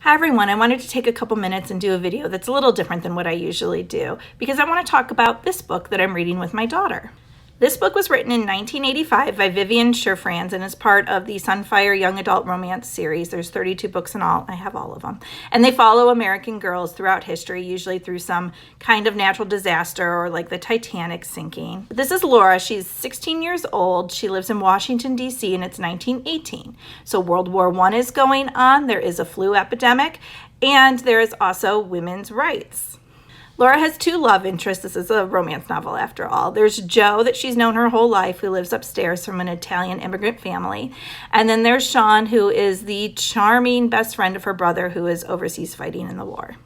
Hi everyone, I wanted to take a couple minutes and do a video that's a little different than what I usually do because I want to talk about this book that I'm reading with my daughter. This book was written in 1985 by Vivian Sherfranz and is part of the Sunfire Young Adult Romance series. There's 32 books in all. I have all of them. And they follow American girls throughout history, usually through some kind of natural disaster or like the Titanic sinking. This is Laura. She's 16 years old. She lives in Washington, D.C., and it's 1918. So World War I is going on. There is a flu epidemic, and there is also women's rights. Laura has two love interests. This is a romance novel after all. There's Joe, that she's known her whole life, who lives upstairs from an Italian immigrant family. And then there's Sean, who is the charming best friend of her brother who is overseas fighting in the war.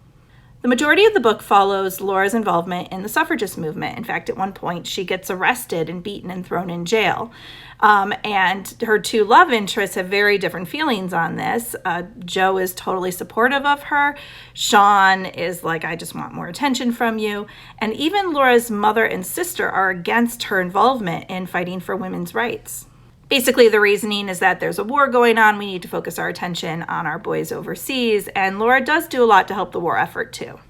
The majority of the book follows Laura's involvement in the suffragist movement. In fact, at one point, she gets arrested and beaten and thrown in jail. And her two love interests have very different feelings on this. Joe is totally supportive of her. Sean is like, I just want more attention from you. And even Laura's mother and sister are against her involvement in fighting for women's rights. Basically, the reasoning is that there's a war going on. We need to focus our attention on our boys overseas. And Laura does do a lot to help the war effort, too.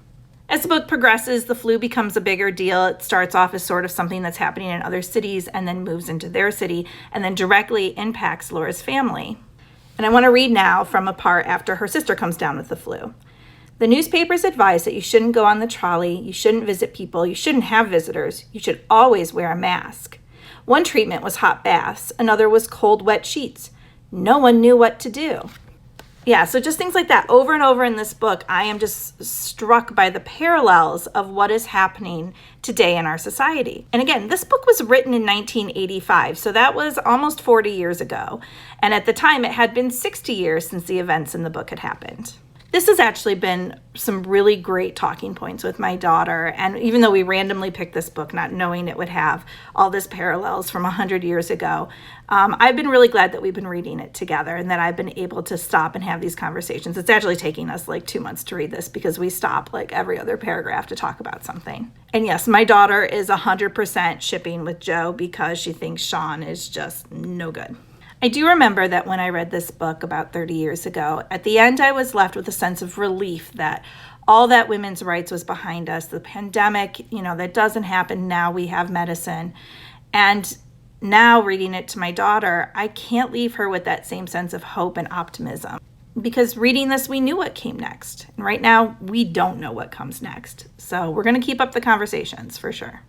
As the book progresses, the flu becomes a bigger deal. It starts off as sort of something that's happening in other cities and then moves into their city and then directly impacts Laura's family. And I want to read now from a part after her sister comes down with the flu. The newspapers advise that you shouldn't go on the trolley, you shouldn't visit people, you shouldn't have visitors, you should always wear a mask. One treatment was hot baths, another was cold, wet sheets. No one knew what to do. Yeah, so just things like that. Over and over in this book, I am just struck by the parallels of what is happening today in our society. And again, this book was written in 1985, so that was almost 40 years ago. And at the time, it had been 60 years since the events in the book had happened. This has actually been some really great talking points with my daughter. And even though we randomly picked this book, not knowing it would have all this parallels from 100 years ago, I've been really glad that we've been reading it together and that I've been able to stop and have these conversations. It's actually taking us like 2 months to read this because we stop like every other paragraph to talk about something. And yes, my daughter is 100% shipping with Joe because she thinks Sean is just no good. I do remember that when I read this book about 30 years ago, at the end I was left with a sense of relief that all that women's rights was behind us. The pandemic, that doesn't happen now. We have medicine. And now reading it to my daughter, I can't leave her with that same sense of hope and optimism. Because reading this, we knew what came next. And right now, we don't know what comes next. So we're going to keep up the conversations for sure.